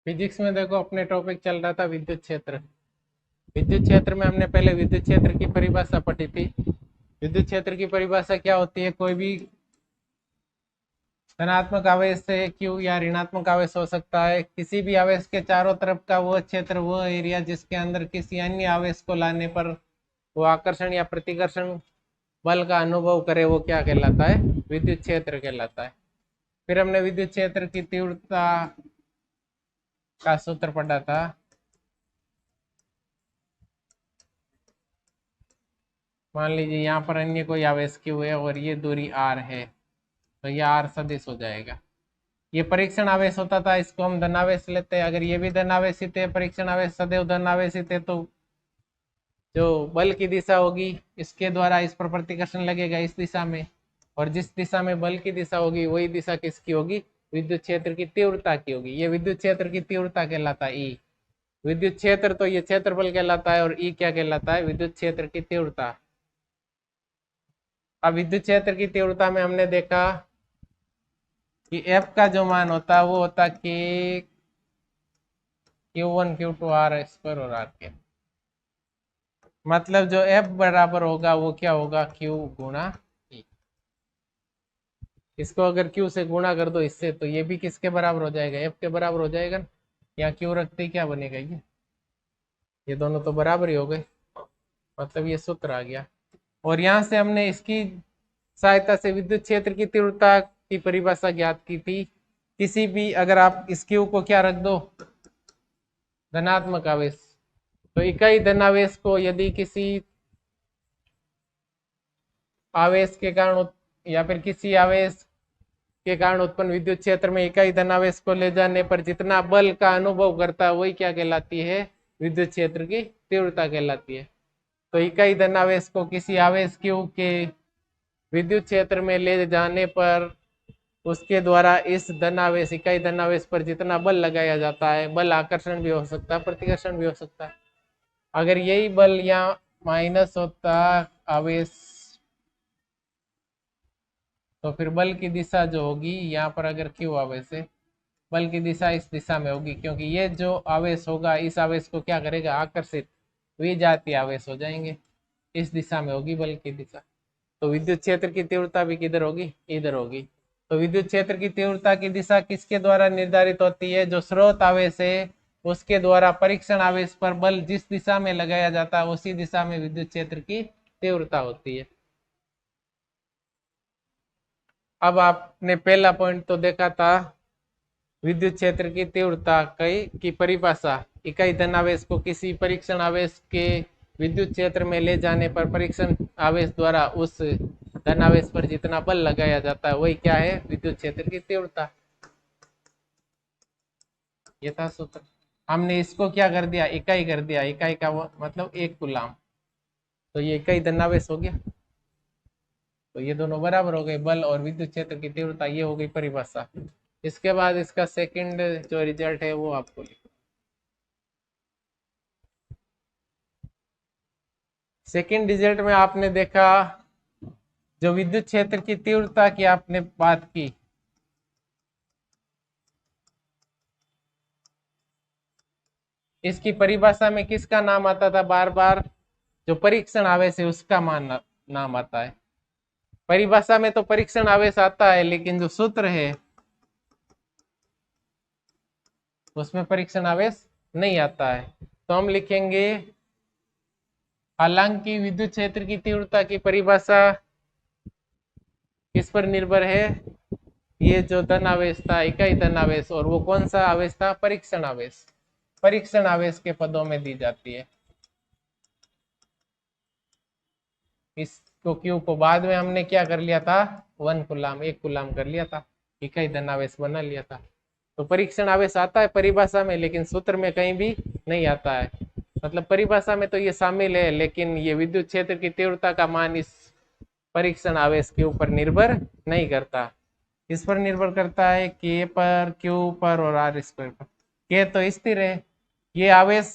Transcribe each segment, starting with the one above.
Physics में देखो अपने टॉपिक चल रहा था विद्युत क्षेत्र। विद्युत क्षेत्र में हमने पहले विद्युत क्षेत्र की परिभाषा पढ़ी थी। विद्युत क्षेत्र की परिभाषा क्या होती है? कोई भी धनात्मक आवेश से क्यू या ऋणात्मक आवेश हो सकता है। किसी भी आवेश के चारों तरफ का वो क्षेत्र, वो एरिया जिसके अंदर किसी अन्य आवेश को लाने पर वो आकर्षण या प्रतिकर्षण बल का अनुभव करे, वो क्या कहलाता है? विद्युत क्षेत्र कहलाता है। फिर हमने विद्युत क्षेत्र की तीव्रता का सूत्र पढ़ा था। मान लीजिए यहाँ पर अन्य कोई आवेश क्यू है और ये दूरी आर है, तो ये आर सदिश हो जाएगा। ये परीक्षण आवेश होता था, इसको हम धनावेश लेते हैं। अगर ये भी धनावेशित है, परीक्षण आवेश सदैव धनावेशित है, तो जो बल की दिशा होगी इसके द्वारा इस पर प्रतिकर्षण लगेगा इस दिशा में, और जिस दिशा में बल की दिशा होगी वही दिशा किसकी होगी? विद्युत क्षेत्र की तीव्रता की होगी। ये विद्युत क्षेत्र की तीव्रता कहलाता है ई। विद्युत क्षेत्र तो ये क्षेत्रफल कहलाता है, और ई क्या कहलाता है? विद्युत क्षेत्र की तीव्रता। अब विद्युत क्षेत्र की तीव्रता में हमने देखा कि एफ का जो मान होता है वो होता कि Q1 Q2 आर स्क्वायर और आर के, मतलब जो एफ बराबर होगा वो क्या होगा? Q गुणा ई। इसको अगर Q से गुणा कर दो इससे, तो ये भी किसके बराबर हो जाएगा? एफ के बराबर हो जाएगा ना। यहाँ Q रखते ही क्या बनेगा? ये दोनों तो बराबर ही हो गए, मतलब ये सूत्र आ गया। और यहाँ से हमने इसकी सहायता से विद्युत क्षेत्र की तीव्रता की परिभाषा ज्ञात की थी। किसी भी, अगर आप इस Q को क्या रख दो? धनात्मक आवेश। तो इकाई धनावेश को यदि किसी आवेश के कारण या फिर किसी आवेश के कारण उत्पन्न विद्युत क्षेत्र में इकाई धनावेश को ले जाने पर जितना बल का अनुभव करता है वही क्या कहलाती है? विद्युत क्षेत्र की तीव्रता कहलाती है। तो इकाई धनावेश को किसी आवेश Q के विद्युत क्षेत्र में ले जाने पर उसके द्वारा इस धनावेश, इकाई धनावेश पर जितना बल लगाया जाता है, बल आकर्षण भी हो सकता है, प्रतिकर्षण भी हो सकता है। अगर यही बल यहाँ माइनस होता आवेश, तो फिर बल की दिशा जो होगी यहाँ पर, अगर Q आवेश है, बल की दिशा इस दिशा में होगी, क्योंकि ये जो आवेश होगा इस आवेश को क्या करेगा? आकर्षित। विजातीय आवेश हो जाएंगे, इस दिशा में होगी बल की दिशा। तो विद्युत क्षेत्र की तीव्रता भी किधर होगी? इधर होगी। तो विद्युत क्षेत्र की तीव्रता की दिशा किसके द्वारा निर्धारित होती है? जो स्रोत आवेश है उसके द्वारा परीक्षण आवेश पर बल जिस दिशा में लगाया जाता है उसी दिशा में विद्युत क्षेत्र की तीव्रता होती है। अब आपने पहला पॉइंट तो देखा था, विद्युत क्षेत्र की तीव्रता की परिभाषा, इकाई धनावेश को किसी परीक्षण आवेश के विद्युत क्षेत्र में ले जाने पर परीक्षण आवेश द्वारा उस धनावेश पर जितना बल लगाया जाता है वही क्या है? विद्युत क्षेत्र की तीव्रता। ये था सूत्र। हमने इसको क्या कर दिया? इकाई कर दिया। इकाई का मतलब एक कूलाम। तो ये इकाई धनावेश हो गया। तो ये दोनों बराबर हो गए, बल और विद्युत क्षेत्र की तीव्रता। ये हो गई परिभाषा। इसके बाद इसका सेकंड जो रिजल्ट है वो आपको लिखो। सेकंड रिजल्ट में आपने देखा, जो विद्युत क्षेत्र की तीव्रता की आपने बात की, इसकी परिभाषा में किसका नाम आता था बार बार? जो परीक्षण आवेश है उसका नाम आता है। परिभाषा में तो परीक्षण आवेश आता है, लेकिन जो सूत्र है उसमें परीक्षण आवेश नहीं आता है। तो हम लिखेंगे, हालांकि विद्युत क्षेत्र की तीव्रता की परिभाषा किस पर निर्भर है? ये जो धन आवेश था, इकाई धन आवेश, और वो कौन सा आवेश था? परीक्षण आवेश। परीक्षण आवेश के पदों में दी जाती है। इसको क्यू को बाद में हमने क्या कर लिया था? 1 कूलाम, 1 कूलाम कर लिया था, इकाई धन आवेश बना लिया था। तो परीक्षण आवेश आता है परिभाषा में, लेकिन सूत्र में कहीं भी नहीं आता है। मतलब परिभाषा में तो ये शामिल है, लेकिन ये विद्युत क्षेत्र की तीव्रता का मान इस परीक्षण आवेश के ऊपर निर्भर नहीं करता। इस पर निर्भर करता है के पर, क्यू पर और आर स्क्वायर पर। के तो स्थिर है, ये आवेश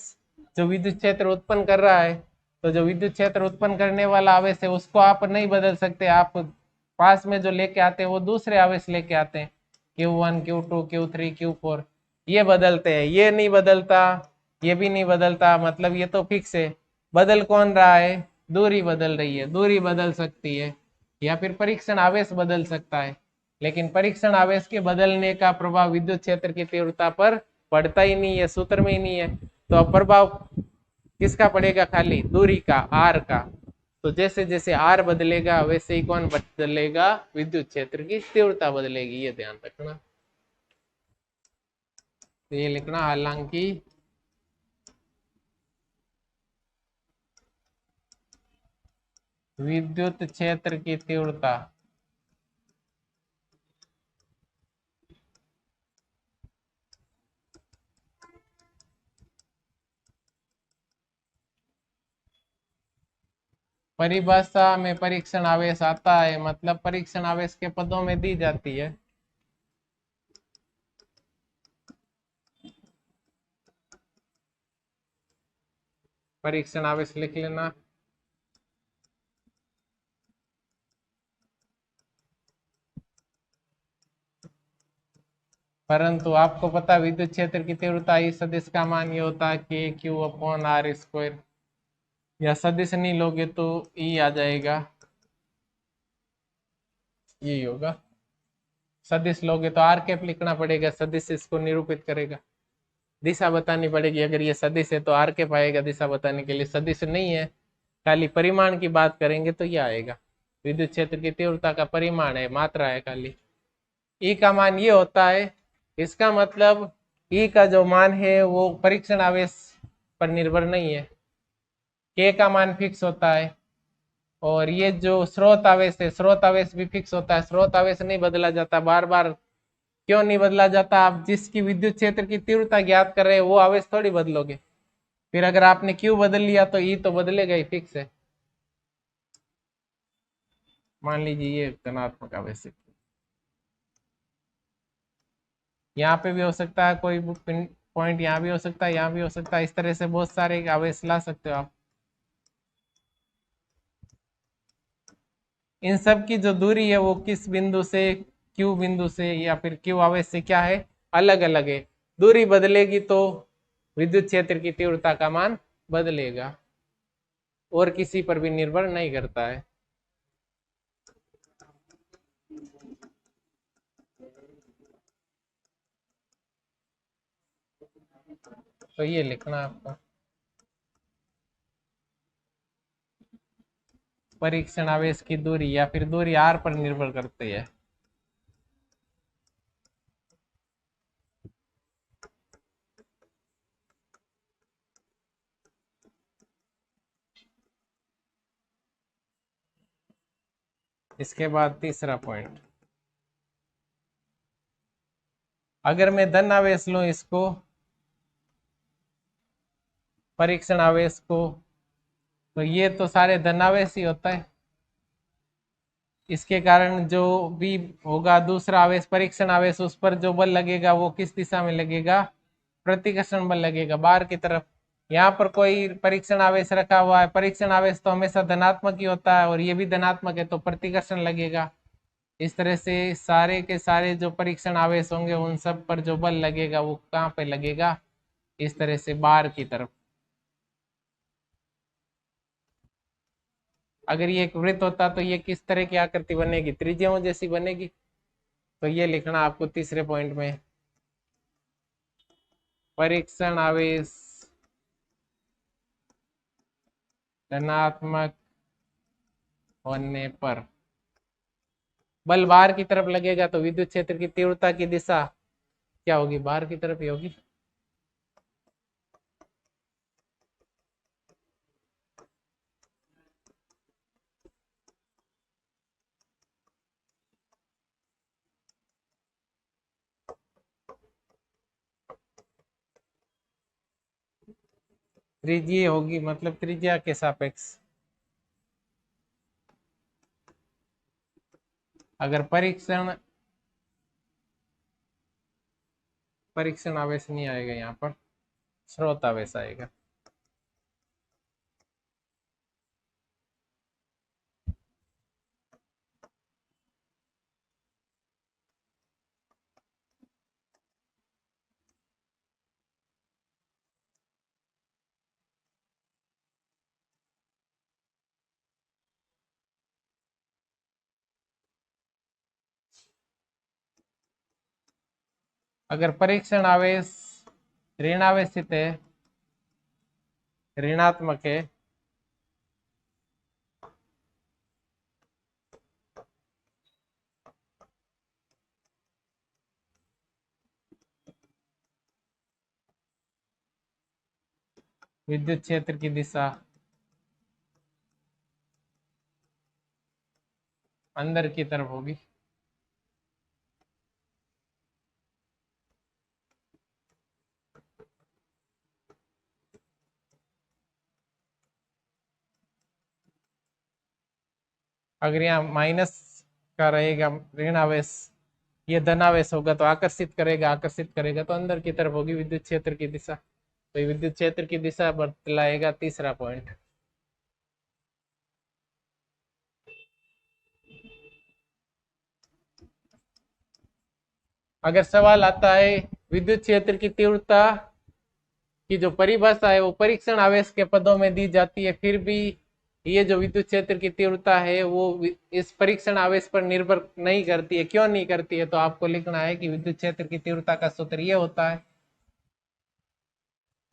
जो विद्युत क्षेत्र उत्पन्न कर रहा है, तो जो विद्युत क्षेत्र उत्पन्न करने वाला आवेश है उसको आप नहीं बदल सकते। आप पास में जो लेके आते हैं वो दूसरे आवेश लेके आते हैं, Q1 Q2 Q3 Q4। ये बदलते हैं, ये नहीं बदलता, ये भी नहीं बदलता, मतलब ये तो फिक्स है। बदल कौन रहा है? दूरी बदल रही है। दूरी बदल सकती है या फिर परीक्षण आवेश बदल सकता है, लेकिन परीक्षण आवेश के बदलने का प्रभाव विद्युत क्षेत्र की तीव्रता पर पड़ता ही नहीं है, सूत्र में ही नहीं है। तो अब प्रभाव किसका पड़ेगा? खाली दूरी का, आर का। तो जैसे जैसे आर बदलेगा वैसे ही कौन बदलेगा? विद्युत क्षेत्र की तीव्रता बदलेगी, ये ध्यान रखना। तो ये लिखना, हालांकि विद्युत क्षेत्र की तीव्रता परिभाषा में परीक्षण आवेश आता है, मतलब परीक्षण आवेश के पदों में दी जाती है। परीक्षण आवेश लिख लेना। परंतु आपको पता विद्युत क्षेत्र की तीव्रता इस सदिश का मान ये होता है कि क्यू अपॉन आर स्क्वायर, या सदिश नहीं लोगे तो ई आ जाएगा, यही होगा। सदिश लोगे तो आर कैप लिखना पड़ेगा, सदिश इसको निरूपित करेगा। दिशा बतानी पड़ेगी, अगर ये सदिश है तो आर कैप आएगा दिशा बताने के लिए। सदिश नहीं है, खाली परिमाण की बात करेंगे तो ये आएगा। विद्युत क्षेत्र की तीव्रता का परिमाण है, मात्रा है खाली। ई का मान ये होता है, इसका मतलब ई का जो मान है वो परीक्षण आवेश पर निर्भर नहीं है, के का मान फिक्स होता है। और ये जो स्रोत आवेश है, स्रोत आवेश भी फिक्स होता है, स्रोत आवेश नहीं बदला जाता बार बार। क्यों नहीं बदला जाता? आप जिसकी विद्युत क्षेत्र की तीव्रता ज्ञात कर रहे हैं वो आवेश थोड़ी बदलोगे। फिर अगर आपने क्यू बदल लिया तो ई तो बदलेगा ही, फिक्स है। मान लीजिए ये धनात्मक आवेश है, यहाँ पे भी हो सकता है कोई पॉइंट, यहाँ भी हो सकता है, यहाँ भी हो सकता है। इस तरह से बहुत सारे आवेश ला सकते हो आप। इन सब की जो दूरी है वो किस बिंदु से, क्यू बिंदु से या फिर क्यू आवेश से क्या है? अलग अलग है। दूरी बदलेगी तो विद्युत क्षेत्र की तीव्रता का मान बदलेगा, और किसी पर भी निर्भर नहीं करता है। तो ये लिखना आपका, परीक्षण आवेश की दूरी या फिर दूरी आर पर निर्भर करती है। इसके बाद तीसरा पॉइंट, अगर मैं धन आवेश लूं इसको, परीक्षण आवेश को, तो ये तो सारे धन आवेश ही होता है। इसके कारण जो भी होगा दूसरा आवेश, परीक्षण आवेश, उस पर जो बल लगेगा वो किस दिशा में लगेगा? प्रतिकर्षण बल लगेगा, बाहर की तरफ। यहाँ पर कोई परीक्षण आवेश रखा हुआ है, परीक्षण आवेश तो हमेशा धनात्मक ही होता है और ये भी धनात्मक है, तो प्रतिकर्षण लगेगा। इस तरह से सारे के सारे जो परीक्षण आवेश होंगे उन सब पर जो बल लगेगा वो कहाँ पे लगेगा? इस तरह से बाहर की तरफ। अगर ये एक वृत्त होता तो ये किस तरह की आकृति बनेगी? त्रिज्याओं जैसी बनेगी। तो ये लिखना आपको तीसरे पॉइंट में, परीक्षण आवेश धनात्मक होने पर बल बाहर की तरफ लगेगा, तो विद्युत क्षेत्र की तीव्रता की दिशा क्या होगी? बाहर की तरफ ही होगी। त्रिज्यीय होगी, मतलब त्रिज्या के सापेक्ष। अगर परीक्षण आवेश नहीं आएगा, यहाँ पर स्रोत आवेश आएगा। अगर परीक्षण आवेश ऋणावेशित है, ऋणात्मक है, विद्युत क्षेत्र की दिशा अंदर की तरफ होगी। अगर यहाँ माइनस का रहेगा ऋण आवेश, ये धनावेश होगा तो आकर्षित करेगा, आकर्षित करेगा तो अंदर की तरफ होगी विद्युत क्षेत्र की दिशा। तो ये विद्युत क्षेत्र की दिशा बतलाएगा तीसरा पॉइंट। अगर सवाल आता है विद्युत क्षेत्र की तीव्रता की जो परिभाषा है वो परीक्षण आवेश के पदों में दी जाती है, फिर भी ये जो विद्युत क्षेत्र की तीव्रता है वो इस परीक्षण आवेश पर निर्भर नहीं करती है। क्यों नहीं करती है? तो आपको लिखना है कि विद्युत क्षेत्र की तीव्रता का सूत्र ये होता है।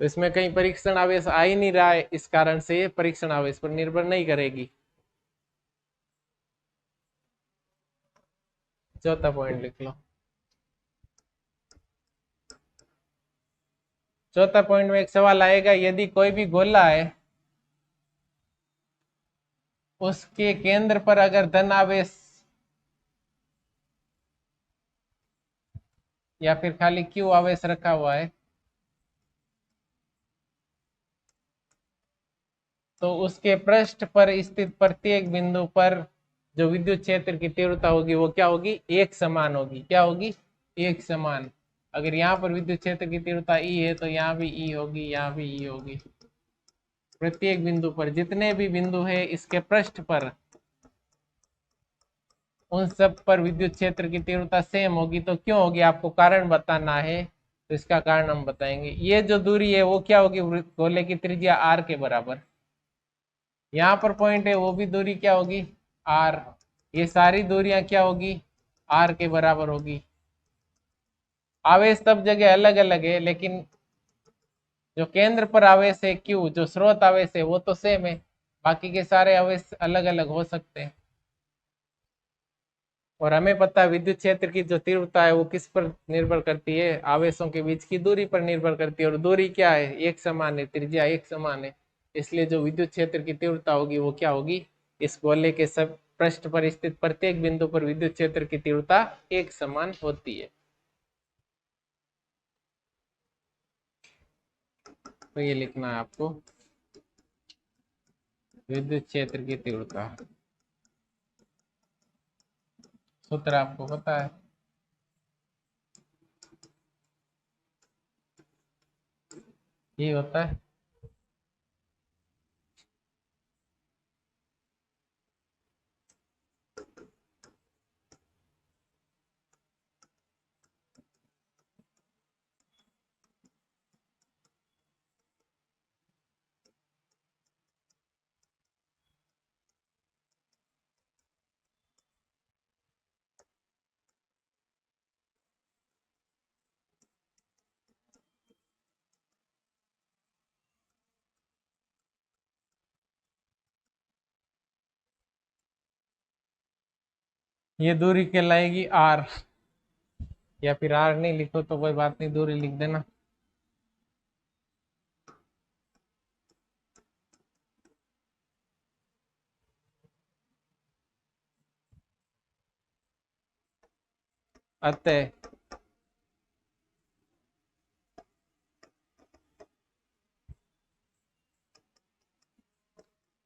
तो इसमें कहीं परीक्षण आवेश आ ही नहीं रहा है, इस कारण से परीक्षण आवेश पर निर्भर नहीं करेगी। चौथा पॉइंट लिख लो। चौथा पॉइंट में एक सवाल आएगा, यदि कोई भी गोला है उसके केंद्र पर अगर धन आवेश या फिर खाली क्यू आवेश रखा हुआ है तो उसके पृष्ठ पर स्थित प्रत्येक बिंदु पर जो विद्युत क्षेत्र की तीव्रता होगी वो क्या होगी? एक समान होगी। क्या होगी? एक समान। अगर यहाँ पर विद्युत क्षेत्र की तीव्रता ई है तो यहाँ भी ई होगी, यहाँ भी ई होगी। प्रत्येक बिंदु पर जितने भी बिंदु है इसके पृष्ठ पर उन सब पर विद्युत क्षेत्र की तीव्रता सेम होगी। तो क्यों होगी आपको कारण बताना है, तो इसका कारण हम बताएंगे। ये जो दूरी है वो क्या होगी? गोले की त्रिज्या आर के बराबर। यहाँ पर पॉइंट है वो भी दूरी क्या होगी? आर। ये सारी दूरियां क्या होगी? आर के बराबर होगी। आवेश सब जगह अलग अलग है, लेकिन जो केंद्र पर आवेश है क्यू, जो स्रोत आवेश है वो तो सेम है। बाकी के सारे आवेश अलग अलग हो सकते हैं। और हमें पता है विद्युत क्षेत्र की जो तीव्रता है वो किस पर निर्भर करती है? आवेशों के बीच की दूरी पर निर्भर करती है। और दूरी क्या है? एक समान है, त्रिज्या एक समान है। इसलिए जो विद्युत क्षेत्र की तीव्रता होगी वो क्या होगी? इस गोले के सब पृष्ठ पर स्थित प्रत्येक बिंदु पर विद्युत क्षेत्र की तीव्रता एक समान होती है। तो ये लिखना है आपको, विद्युत क्षेत्र की तीव्रता सूत्र आपको पता है। ये होता है ये दूरी कहलाएगी आर। या फिर आर नहीं लिखो तो कोई बात नहीं, दूरी लिख देना। अतः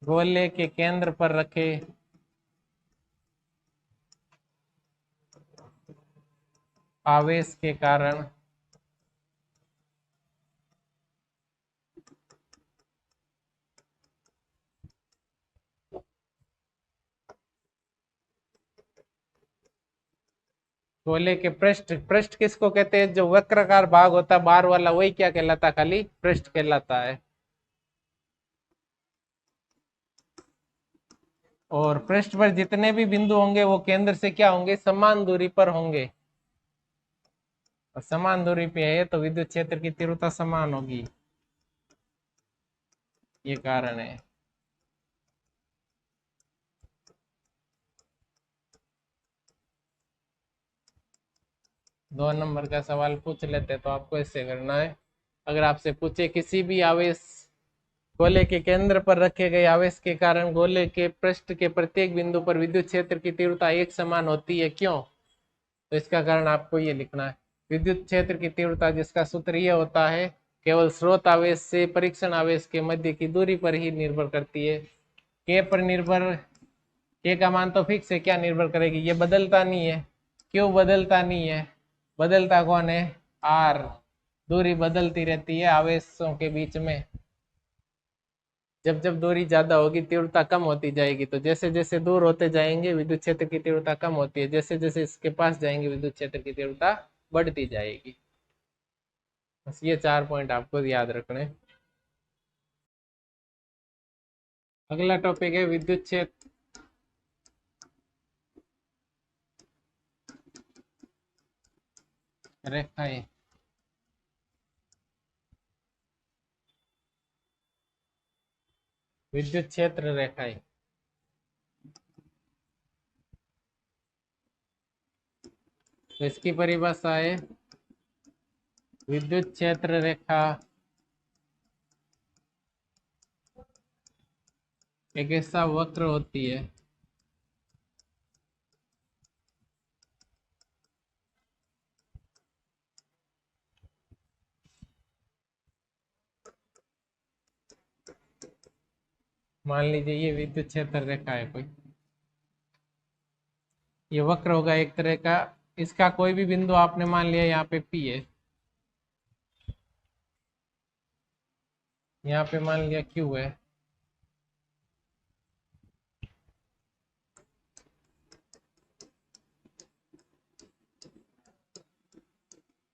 गोले के केंद्र पर रखे आवेश के कारण गोले के पृष्ठ, पृष्ठ किसको कहते हैं? जो वक्राकार भाग होता है बार वाला, वही क्या कहलाता है? खाली पृष्ठ कहलाता है। और पृष्ठ पर जितने भी बिंदु होंगे वो केंद्र से क्या होंगे? समान दूरी पर होंगे। और समान दूरी पे है तो विद्युत क्षेत्र की तीव्रता समान होगी, ये कारण है। 2 नंबर का सवाल पूछ लेते तो आपको ऐसे करना है। अगर आपसे पूछे किसी भी आवेश गोले के केंद्र पर रखे गए आवेश के कारण गोले के पृष्ठ के प्रत्येक बिंदु पर विद्युत क्षेत्र की तीव्रता एक समान होती है, क्यों? तो इसका कारण आपको ये लिखना है। विद्युत क्षेत्र की तीव्रता जिसका सूत्र ये होता है, केवल स्रोत आवेश से परीक्षण आवेश के मध्य की दूरी पर ही निर्भर करती है। के पर निर्भर, के का मान तो फिक्स है, क्या निर्भर करेगी? ये बदलता नहीं है। क्यों बदलता नहीं है? बदलता कौन है? आर। दूरी बदलती रहती है आवेशों के बीच में। जब जब दूरी ज्यादा होगी तीव्रता कम होती जाएगी, तो जैसे जैसे दूर होते जाएंगे विद्युत क्षेत्र की तीव्रता कम होती है, जैसे जैसे इसके पास जाएंगे विद्युत क्षेत्र की तीव्रता बढ़ती जाएगी। बस ये 4 पॉइंट आपको याद रखने। अगला टॉपिक है विद्युत क्षेत्र रेखाएं। विद्युत क्षेत्र रेखाएं, तो इसकी परिभाषा है विद्युत क्षेत्र रेखा एक ऐसा वक्र होती है मान लीजिए ये विद्युत क्षेत्र रेखा है कोई, ये वक्र होगा एक तरह का। इसका कोई भी बिंदु आपने मान लिया यहाँ पे P है, यहाँ पे मान लिया Q है,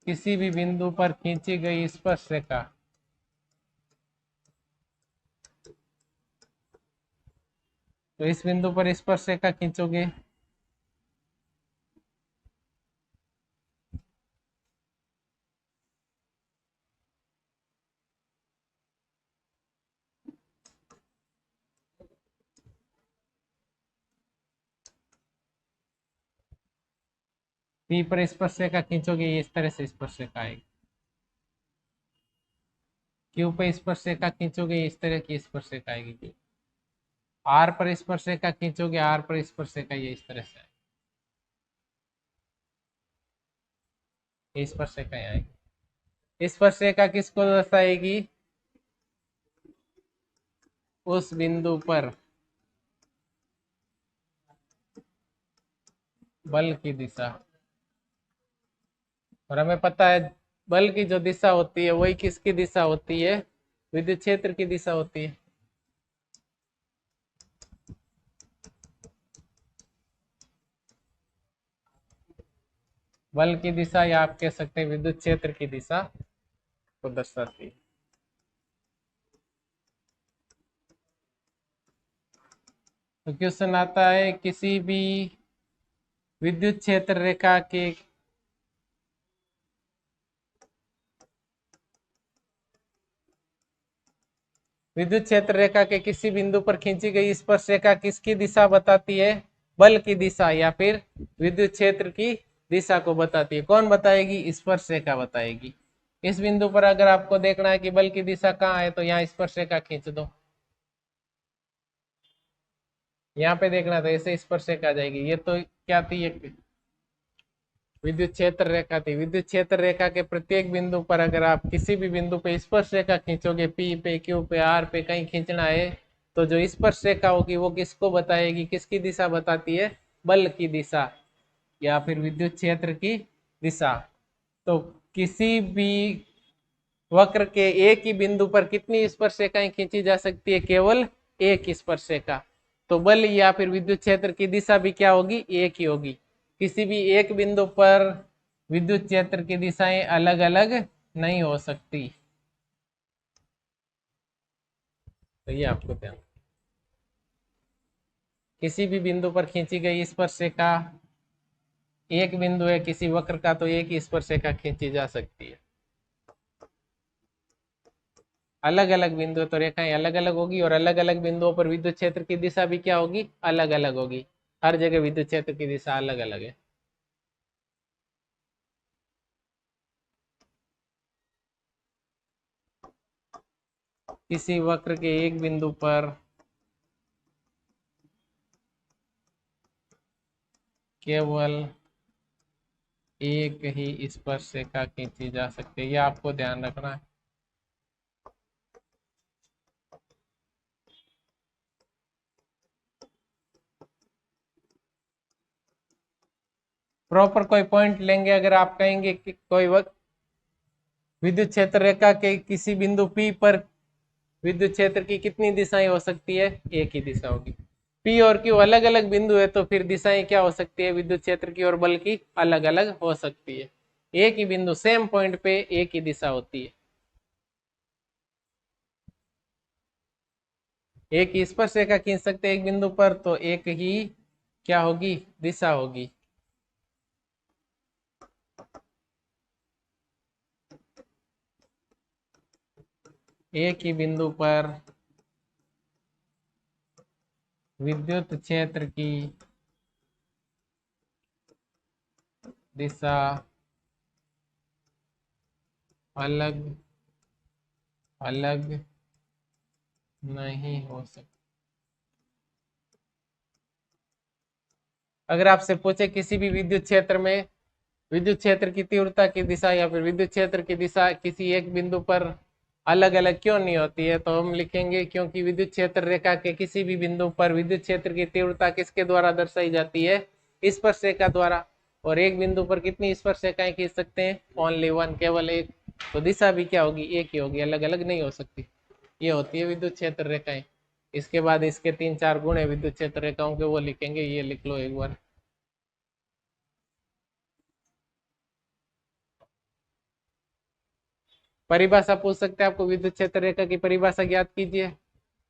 किसी भी बिंदु पर खींची गई स्पर्श रेखा तो इस बिंदु पर स्पर्श रेखा खींचोगे P पर स्पर्श रेखा खींचोगे, ये इस तरह से स्पर्श रेखा आएगी। Q पर स्पर्श रेखा खींचोगे, इस तरह की स्पर्श रेखा आएगी। R पर स्पर्श रेखा खींचोगे, R पर स्पर्श रेखा ये इस तरह से आएगी, ये स्पर्श रेखा आएगी। स्पर्श रेखा किसको दर्शाएगी? उस बिंदु पर बल की दिशा, और हमें पता है बल की जो दिशा होती है वही किसकी दिशा होती है? विद्युत क्षेत्र की दिशा होती है। बल की दिशा या आप कह सकते हैं विद्युत क्षेत्र की दिशा को दर्शाती है। तो क्वेश्चन आता है किसी भी विद्युत क्षेत्र रेखा के विद्युत क्षेत्र रेखा के किसी बिंदु पर खींची गई स्पर्श रेखा किसकी दिशा बताती है? बल की दिशा या फिर विद्युत क्षेत्र की दिशा को बताती है। कौन बताएगी? स्पर्श रेखा बताएगी। इस बिंदु पर अगर आपको देखना है कि बल की दिशा कहाँ है तो यहाँ स्पर्श रेखा खींच दो, यहाँ पे देखना था ऐसे स्पर्श रेखा आ जाएगी। ये तो क्या थी? एक विद्युत क्षेत्र रेखा थी। विद्युत क्षेत्र रेखा के प्रत्येक बिंदु पर अगर आप किसी भी बिंदु पे स्पर्श रेखा खींचोगे, P पे, Q पे, R पे कहीं खींचना है तो जो स्पर्श रेखा होगी वो किसको बताएगी? किसकी दिशा बताती है? बल की दिशा या फिर विद्युत क्षेत्र की दिशा। तो किसी भी वक्र के एक ही बिंदु पर कितनी स्पर्श रेखाएं खींची जा सकती है? केवल एक स्पर्श रेखा। तो बल या फिर विद्युत क्षेत्र की दिशा भी क्या होगी? एक ही होगी। किसी भी एक बिंदु पर विद्युत क्षेत्र की दिशाएं अलग अलग नहीं हो सकती। तो ये आपको ध्यान, किसी भी बिंदु पर खींची गई स्पर्श रेखा एक बिंदु है किसी वक्र का तो एक ही स्पर्शरेखा खींची जा सकती है। अलग अलग बिंदु तो रेखाएं अलग अलग होगी, और अलग अलग बिंदुओं पर विद्युत क्षेत्र की दिशा भी क्या होगी, अलग अलग होगी। हर जगह विद्युत क्षेत्र की दिशा अलग अलग है। किसी वक्र के एक बिंदु पर केवल एक ही स्पर्शरेखा खींची जा सकती है, ये आपको ध्यान रखना है। प्रॉपर कोई पॉइंट लेंगे, अगर आप कहेंगे कि कोई वक्त विद्युत क्षेत्र रेखा के किसी बिंदु P पर विद्युत क्षेत्र की कितनी दिशाएं हो सकती है, एक ही दिशा होगी। P और Q अलग अलग बिंदु है तो फिर दिशाएं क्या हो सकती है विद्युत क्षेत्र की और बल की, अलग अलग हो सकती है। एक ही बिंदु सेम पॉइंट पे एक ही दिशा होती है। एक ही स्पर्श रेखा खींच सकते हैं एक बिंदु पर तो एक ही क्या होगी, दिशा होगी। एक ही बिंदु पर विद्युत क्षेत्र की दिशा अलग अलग नहीं हो सकती। अगर आपसे पूछे किसी भी विद्युत क्षेत्र में विद्युत क्षेत्र की तीव्रता की दिशा या फिर विद्युत क्षेत्र की दिशा किसी एक बिंदु पर अलग अलग क्यों नहीं होती है, तो हम लिखेंगे क्योंकि विद्युत क्षेत्र रेखा के किसी भी बिंदु पर विद्युत क्षेत्र की तीव्रता किसके द्वारा दर्शाई जाती है, स्पर्श रेखा द्वारा। और एक बिंदु पर कितनी स्पर्श रेखाएं खींच सकते हैं, ओनली वन, केवल एक। तो दिशा भी क्या होगी, एक ही होगी, अलग अलग नहीं हो सकती। ये होती है विद्युत क्षेत्र रेखाएं। इसके बाद इसके 3-4 गुण है विद्युत क्षेत्र रेखाओं के, वो लिखेंगे, ये लिख लो एक बार। परिभाषा पूछ सकते हैं आपको, विद्युत क्षेत्र रेखा की परिभाषा ज्ञात कीजिए।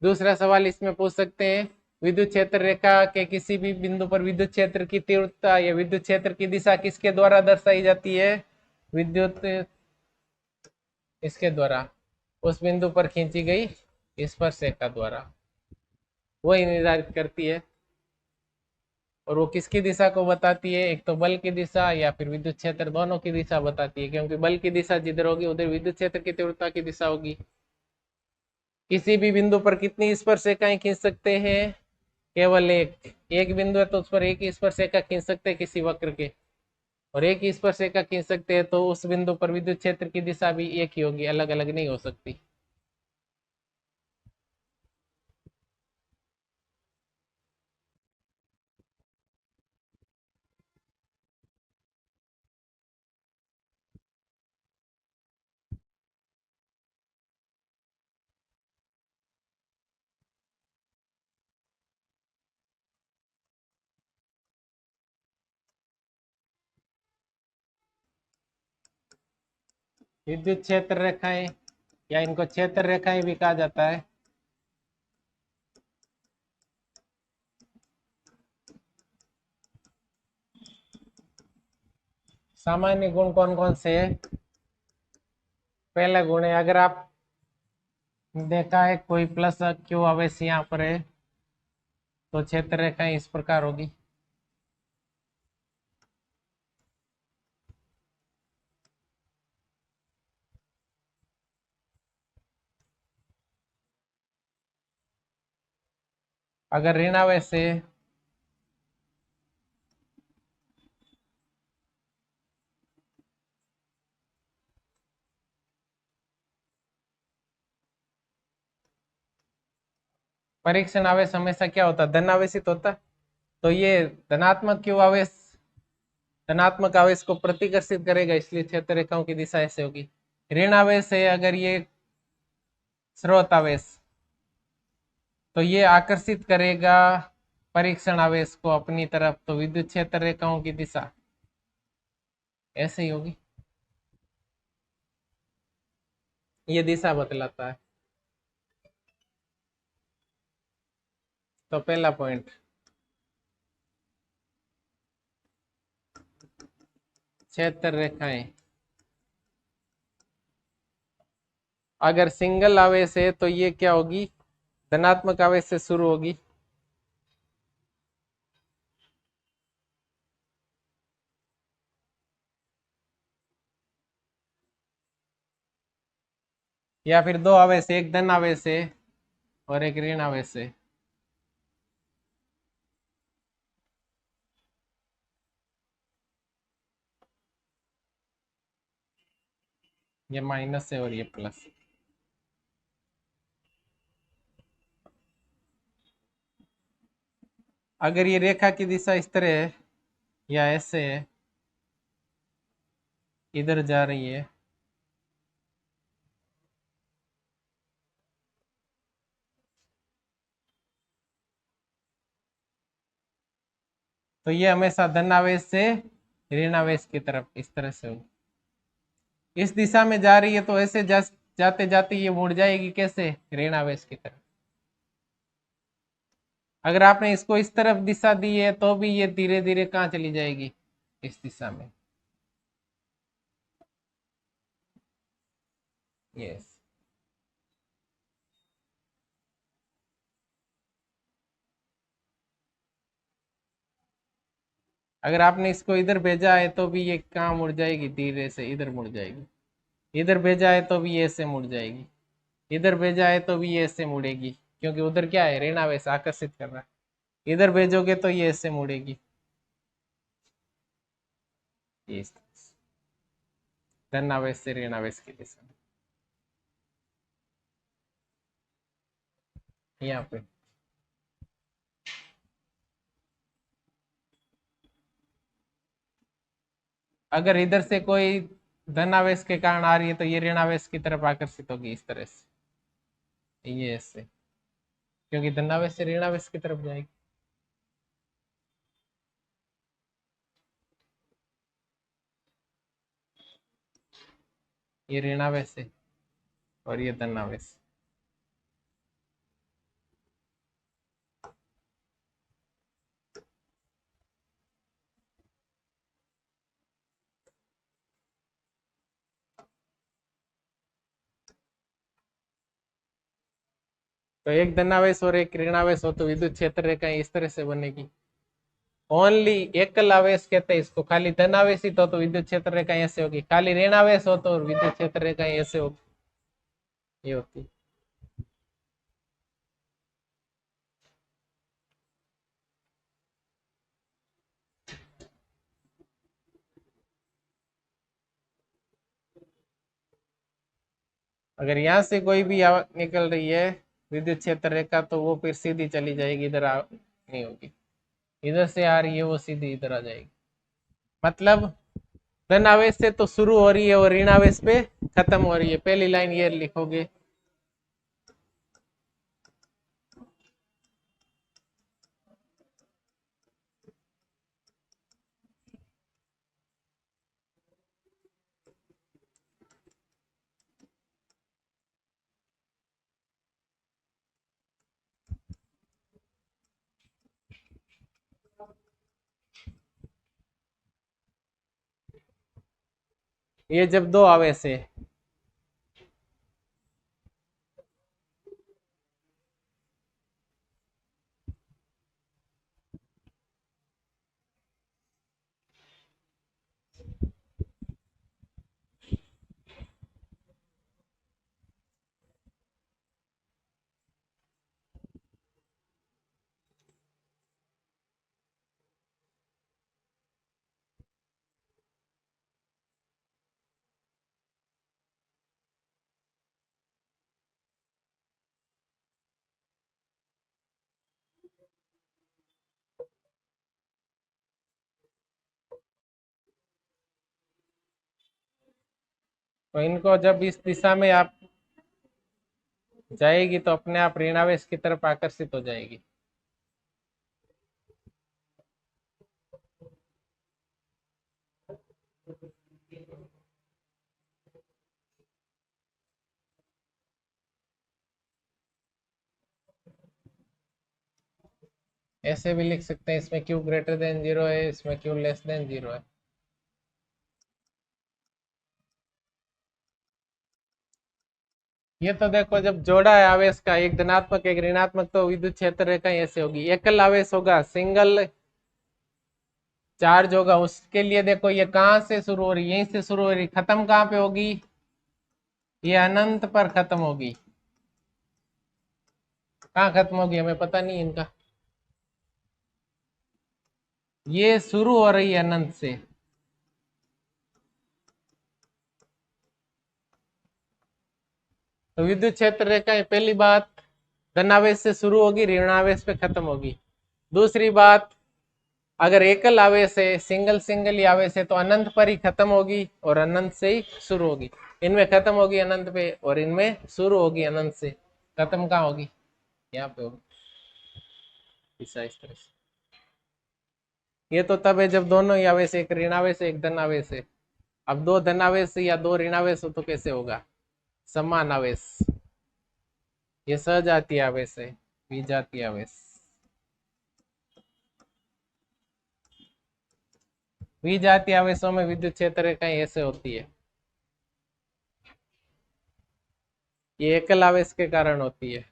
दूसरा सवाल इसमें पूछ सकते हैं, विद्युत क्षेत्र रेखा के किसी भी बिंदु पर विद्युत क्षेत्र की तीव्रता या विद्युत क्षेत्र की दिशा किसके द्वारा दर्शाई जाती है, विद्युत इसके द्वारा, उस बिंदु पर खींची गई स्पर्श रेखा द्वारा, वही निर्धारित करती है। और वो किसकी दिशा को बताती है, एक तो बल की दिशा या फिर विद्युत क्षेत्र, दोनों की दिशा बताती है, क्योंकि बल की दिशा जिधर होगी उधर विद्युत क्षेत्र की तीव्रता की दिशा होगी। किसी भी बिंदु पर कितनी स्पर्श रेखाएं खींच सकते हैं, केवल एक। एक बिंदु है तो उस पर एक ही स्पर्श रेखा खींच सकते हैं किसी वक्र के, और एक ही स्पर्श रेखा खींच सकते हैं तो उस बिंदु पर विद्युत क्षेत्र की दिशा भी एक ही होगी, अलग अलग नहीं हो सकती। विद्युत क्षेत्र रेखाएं या इनको क्षेत्र रेखाएं भी कहा जाता है। सामान्य गुण कौन कौन से है, पहला गुण है, अगर आप देखा है कोई प्लस क्यू आवेश यहाँ पर है तो क्षेत्र रेखाएं इस प्रकार होगी। अगर ऋण आवेश है परीक्षण आवेश हमेशा क्या होता है, धन आवेशित होता। तो ये धनात्मक क्यू आवेश धनात्मक आवेश को प्रतिकर्षित करेगा, इसलिए क्षेत्र रेखाओं की दिशा ऐसे होगी। ऋण आवेश है अगर ये स्रोत आवेश, तो ये आकर्षित करेगा परीक्षण आवेश को अपनी तरफ, तो विद्युत क्षेत्र रेखाओं की दिशा ऐसे ही होगी। ये दिशा बतलाता है। तो पहला पॉइंट, 76 रेखाएं अगर सिंगल आवेश है तो ये क्या होगी, धनात्मक आवेश से शुरू होगी। या फिर दो आवेश, एक धन आवेश है और एक ऋण आवेश है। ये माइनस है और ये प्लस। अगर ये रेखा की दिशा इस तरह है या ऐसे है, इधर जा रही है, तो ये हमेशा धन आवेश से ऋण आवेश की तरफ इस तरह से होगी। इस दिशा में जा रही है तो ऐसे जाते जाते ये मुड़ जाएगी, कैसे, ऋण आवेश की तरफ। अगर आपने इसको इस तरफ दिशा दी है तो भी ये धीरे धीरे कहाँ चली जाएगी, इस दिशा में। यस। अगर आपने इसको इधर भेजा है तो भी ये कहाँ मुड़ जाएगी, धीरे से इधर मुड़ जाएगी। इधर भेजा है तो भी ये ऐसे मुड़ जाएगी। इधर भेजा है तो भी ये ऐसे मुड़ेगी, क्योंकि उधर क्या है, ऋण आवेश आकर्षित कर रहा है। इधर भेजोगे तो ये ऐसे मुड़ेगी, इस धन आवेश से ऋण आवेश की दिशा में, यहाँ पे। अगर इधर से कोई धन आवेश के कारण आ रही है तो ये ऋण आवेश की तरफ आकर्षित होगी इस तरह से, ये ऐसे, क्योंकि धन आवेश से ऋण आवेश की तरफ जाएगी। ये ऋण आवेश है और ये धन आवेश। तो एक धनावेश और एक ऋणावेश हो तो विद्युत क्षेत्र रेखा इस तरह से बनेगी। ओनली एकल आवेश कहते हैं इसको, खाली धनावेश ही तो विद्युत क्षेत्र रेखा ऐसे होगी, खाली ऋणावेश हो तो विद्युत क्षेत्र रेखा ऐसे होगी, ये होती। अगर यहाँ से कोई भी निकल रही है विद्युत क्षेत्र रेखा तो वो फिर सीधी चली जाएगी, इधर नहीं होगी। इधर से आ रही है वो सीधी इधर आ जाएगी। मतलब धन आवेश से तो शुरू हो रही है और ऋण आवेश पे खत्म हो रही है, पहली लाइन ये लिखोगे। ये जब दो आवेश है, तो इनको जब इस दिशा में आप जाएगी तो अपने आप ऋणावेश की तरफ आकर्षित हो जाएगी। ऐसे भी लिख सकते हैं, इसमें क्यू ग्रेटर देन जीरो है, इसमें क्यू लेस देन जीरो है। ये तो देखो, जब जोड़ा है आवेश का, एक धनात्मक एक ऋणात्मक, तो विद्युत क्षेत्र रेखा ऐसे होगी। एकल आवेश होगा, सिंगल चार्ज होगा, उसके लिए देखो ये कहाँ से शुरू हो रही है, यहीं से शुरू हो रही, खत्म कहाँ पे होगी, ये अनंत पर खत्म होगी। कहाँ खत्म होगी हमें पता नहीं इनका, ये शुरू हो रही है अनंत से। तो विद्युत क्षेत्र रेखा, पहली बात, धनावेश से शुरू होगी, ऋणावेश पे खत्म होगी। दूसरी बात, अगर एकल आवेश है, सिंगल सिंगल ही आवेश है, तो अनंत पर ही खत्म होगी और अनंत से ही शुरू होगी। इनमें खत्म होगी अनंत पे और इनमें शुरू होगी अनंत से। खत्म कहाँ होगी, यहाँ पे होगी, इस तरह से। ये तो तब है जब दोनों ही आवेश, एक ऋणावेश है एक धनावेश है। अब दो धनावेश या दो ऋणावेश हो तो कैसे होगा, समान आवेश। ये सजातीय आवेश है, विजातीय आवेश। विजातीय आवेशों में विद्युत क्षेत्र रेखाएं ऐसे होती है, ये एकल आवेश के कारण होती है।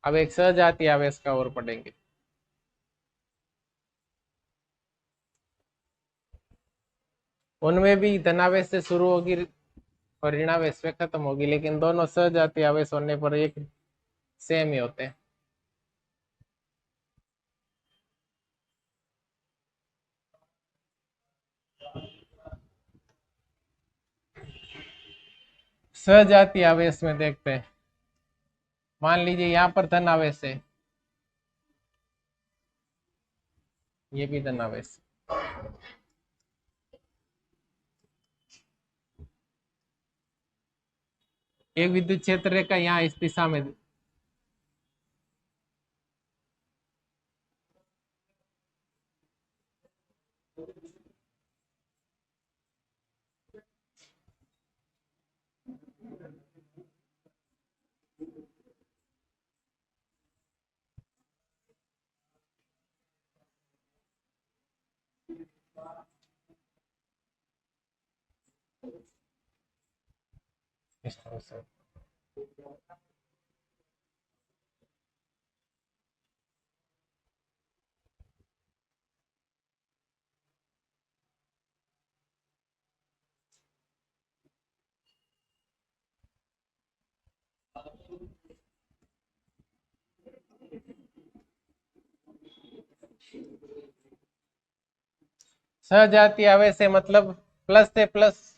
अब एक सजातीय आवेश का और पढ़ेंगे। उनमें भी धनावेश से शुरू होगी और ऋणावेश पे खत्म होगी, लेकिन दोनों सजातीय आवेश होने पर एक सेम ही होते हैं। सजातीय आवेश में देखते हैं, मान लीजिए यहाँ पर धन आवेश है, ये भी धन आवेश, एक विद्युत क्षेत्र रेखा यहाँ इस दिशा में, इस तरह से। सजातीय आवेश है मतलब प्लस से प्लस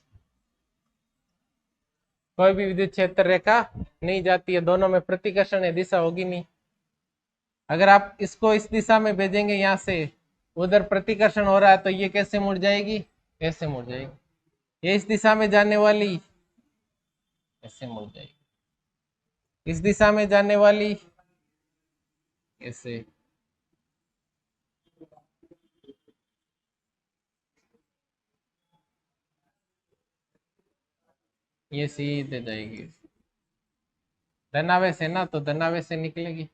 कोई भी विद्युत क्षेत्र रेखा नहीं जाती है, दोनों में प्रतिकर्षण है, दिशा होगी नहीं। अगर आप इसको इस दिशा में भेजेंगे, यहाँ से उधर प्रतिकर्षण हो रहा है, तो ये कैसे मुड़ जाएगी, ऐसे मुड़ जाएगी। ये इस दिशा में जाने वाली ऐसे मुड़ जाएगी, इस दिशा में जाने वाली ऐसे। ये सीधे जाएगी, धनावेश है ना, तो धनावेश से निकलेगी।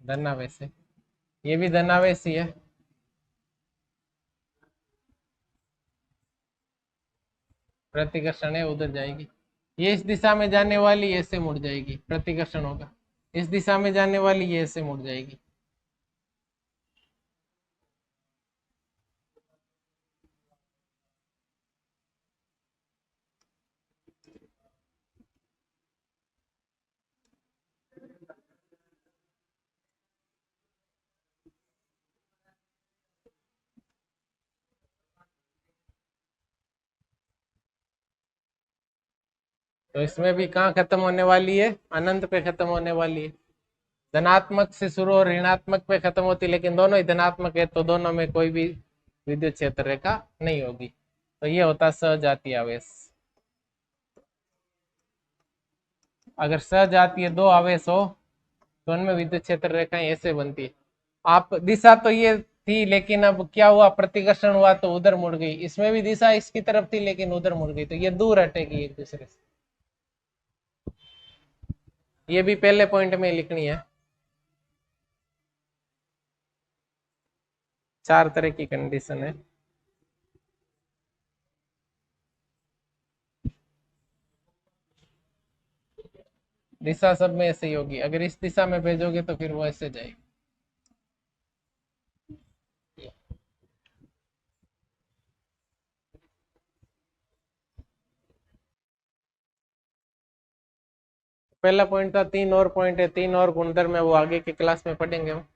धनावेश है, ये भी धनावेश ही है, प्रतिकर्षण है, उधर जाएगी। ये इस दिशा में जाने वाली ऐसे मुड़ जाएगी, प्रतिकर्षण होगा। इस दिशा में जाने वाली ये ऐसे मुड़ जाएगी। तो इसमें भी कहाँ खत्म होने वाली है, अनंत पे खत्म होने वाली है। धनात्मक से शुरू और ऋणात्मक पे खत्म होती है, लेकिन दोनों ही धनात्मक है, तो दोनों में कोई भी विद्युत क्षेत्र रेखा नहीं होगी। तो ये होता सजातीय आवेश। अगर सजातीय दो आवेश हो तो उनमें विद्युत क्षेत्र रेखाएं ऐसे बनती है। आप दिशा तो ये थी, लेकिन अब क्या हुआ, प्रतिकर्षण हुआ तो उधर मुड़ गई। इसमें भी दिशा इसकी तरफ थी लेकिन उधर मुड़ गई, तो ये दूर हटेगी एक दूसरे से। ये भी पहले पॉइंट में लिखनी है। 4 तरह की कंडीशन है। दिशा सब में ऐसे ही होगी, अगर इस दिशा में भेजोगे तो फिर वो ऐसे जाएगी। पहला पॉइंट था, 3 और पॉइंट है, 3 और गुणधर्म है, वो आगे के क्लास में पढ़ेंगे हम।